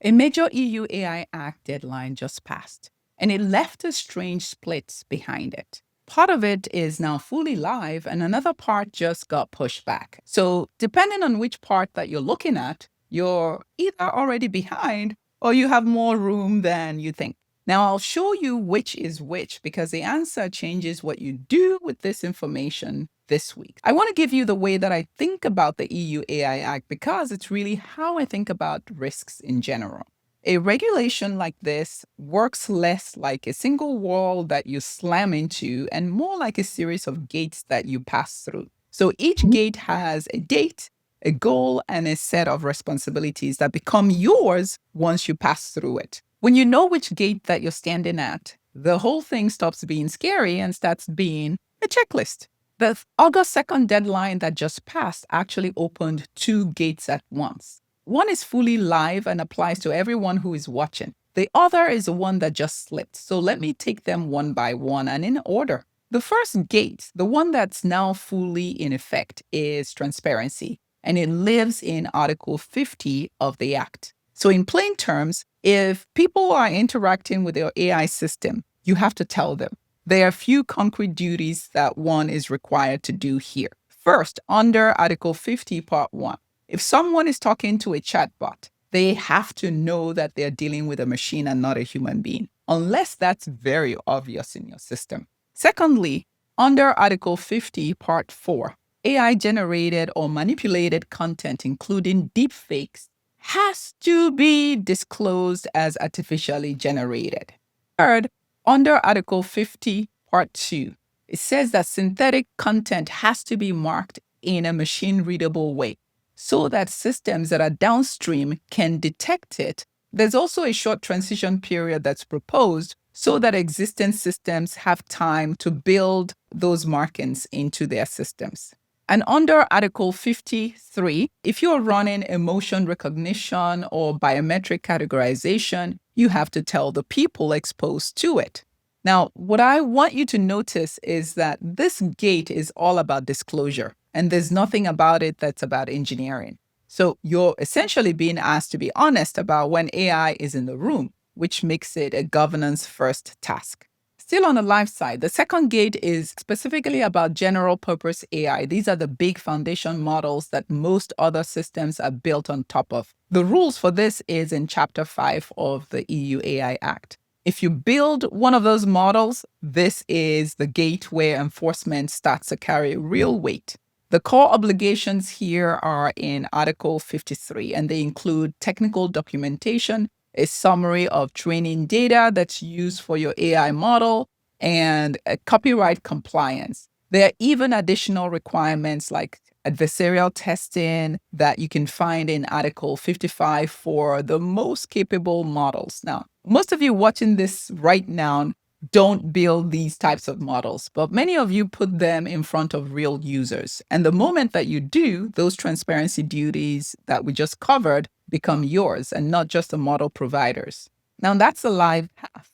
A major EU AI Act deadline just passed, and it left a strange split behind it. Part of it is now fully live, and another part just got pushed back. So, depending on which part that you're looking at, you're either already behind or you have more room than you think. Now, I'll show you which is which because the answer changes what you do with this information this week. I want to give you the way that I think about the EU AI Act because it's really how I think about risks in general. A regulation like this works less like a single wall that you slam into and more like a series of gates that you pass through. So each gate has a date, a goal, and a set of responsibilities that become yours once you pass through it. When you know which gate that you're standing at, the whole thing stops being scary and starts being a checklist. The August 2nd deadline that just passed actually opened two gates at once. One is fully live and applies to everyone who is watching. The other is the one that just slipped. So let me take them one by one and in order. The first gate, the one that's now fully in effect, is transparency, and it lives in Article 50 of the Act. So, in plain terms, if people are interacting with your AI system, you have to tell them. There are a few concrete duties that one is required to do here. First, under Article 50, Part 1, if someone is talking to a chatbot, they have to know that they're dealing with a machine and not a human being, unless that's very obvious in your system. Secondly, under Article 50, Part 4, AI generated or manipulated content, including deepfakes, has to be disclosed as artificially generated. Third, under Article 50, Part 2, it says that synthetic content has to be marked in a machine readable way so that systems that are downstream can detect it. There's also a short transition period that's proposed so that existing systems have time to build those markings into their systems. And under Article 53, if you're running emotion recognition or biometric categorization, you have to tell the people exposed to it. Now, what I want you to notice is that this gate is all about disclosure, and there's nothing about it that's about engineering. So you're essentially being asked to be honest about when AI is in the room, which makes it a governance first task. Still on the live side, the second gate is specifically about general purpose AI. These are the big foundation models that most other systems are built on top of. The rules for this is in Chapter 5 of the EU AI Act. If you build one of those models, this is the gate where enforcement starts to carry real weight. The core obligations here are in Article 53, and they include technical documentation, a summary of training data that's used for your AI model, and a copyright compliance. There are even additional requirements like adversarial testing that you can find in Article 55 for the most capable models. Now, most of you watching this right now don't build these types of models, but many of you put them in front of real users. And the moment that you do, those transparency duties that we just covered become yours and not just the model providers. Now that's the live path.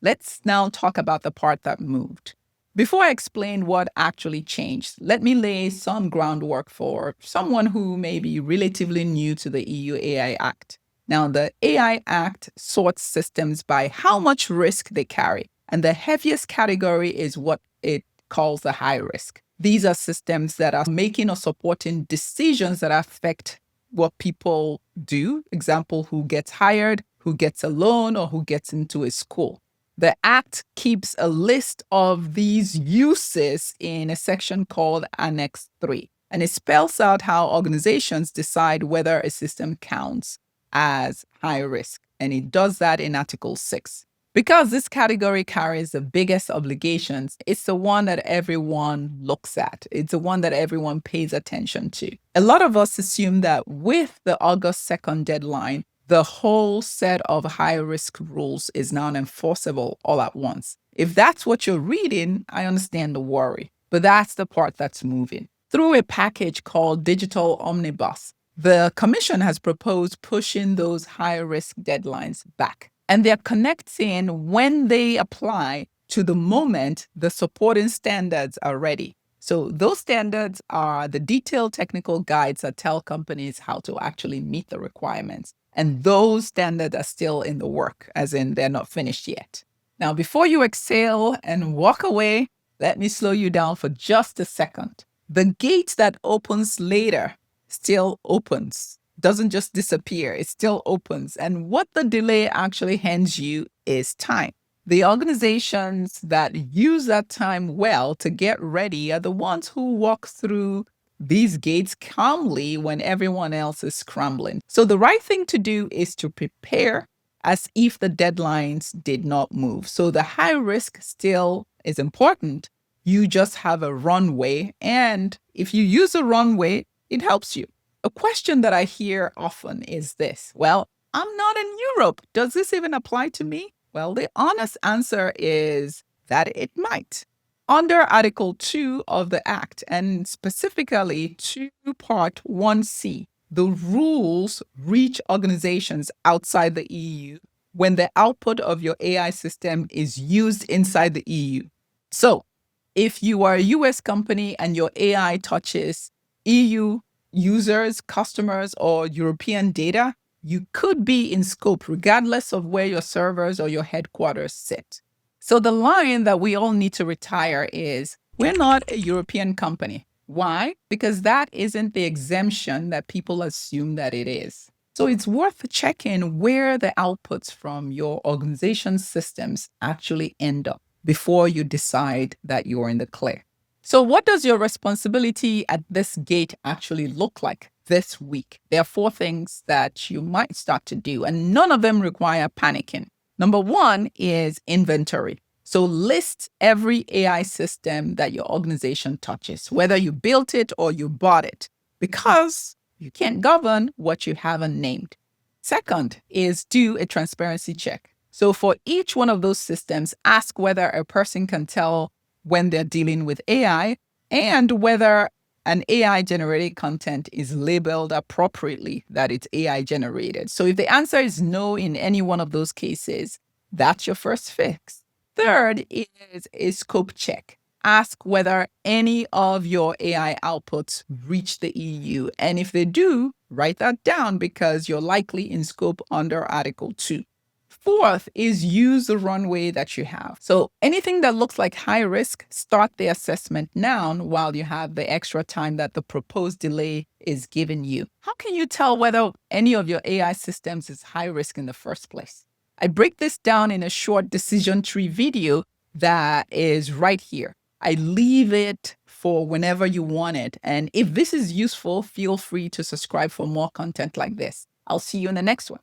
Let's now talk about the part that moved. Before I explain what actually changed, let me lay some groundwork for someone who may be relatively new to the EU AI Act. Now, the AI Act sorts systems by how much risk they carry, and the heaviest category is what it calls the high risk. These are systems that are making or supporting decisions that affect what people do. Example, who gets hired, who gets a loan, or who gets into a school. The Act keeps a list of these uses in a section called Annex 3, and it spells out how organizations decide whether a system counts as high risk, and it does that in Article 6. Because this category carries the biggest obligations, it's the one that everyone looks at. It's the one that everyone pays attention to. A lot of us assume that with the August 2nd deadline, the whole set of high-risk rules is now enforceable all at once. If that's what you're reading, I understand the worry, but that's the part that's moving. Through a package called Digital Omnibus, the Commission has proposed pushing those high-risk deadlines back. And they're connecting when they apply to the moment the supporting standards are ready. So those standards are the detailed technical guides that tell companies how to actually meet the requirements. And those standards are still in the work, as in they're not finished yet. Now, before you exhale and walk away, let me slow you down for just a second. The gate that opens later still opens, doesn't just disappear, it still opens. And what the delay actually hands you is time. The organizations that use that time well to get ready are the ones who walk through these gates calmly when everyone else is scrambling. So the right thing to do is to prepare as if the deadlines did not move. So the high risk still is important. You just have a runway. And if you use a runway, it helps you. A question that I hear often is this: well, I'm not in Europe. Does this even apply to me? Well, the honest answer is that it might. Under Article 2 of the Act, and specifically 2 Part 1C, the rules reach organizations outside the EU when the output of your AI system is used inside the EU. So, if you are a US company and your AI touches EU users, customers, or European data, you could be in scope regardless of where your servers or your headquarters sit. So the line that we all need to retire is, we're not a European company. Why? Because that isn't the exemption that people assume that it is. So it's worth checking where the outputs from your organization's systems actually end up before you decide that you're in the clear. So what does your responsibility at this gate actually look like this week? There are 4 things that you might start to do, and none of them require panicking. Number 1 is inventory. So list every AI system that your organization touches, whether you built it or you bought it, because you can't govern what you haven't named. Second is do a transparency check. So for each one of those systems, ask whether a person can tell when they're dealing with AI and whether an AI generated content is labeled appropriately that it's AI generated. So if the answer is no in any one of those cases, that's your first fix. Third is a scope check. Ask whether any of your AI outputs reach the EU. And if they do, write that down because you're likely in scope under Article 2. Fourth is use the runway that you have. So anything that looks like high risk, start the assessment now while you have the extra time that the proposed delay is giving you. How can you tell whether any of your AI systems is high risk in the first place? I break this down in a short decision tree video that is right here. I leave it for whenever you want it. And if this is useful, feel free to subscribe for more content like this. I'll see you in the next one.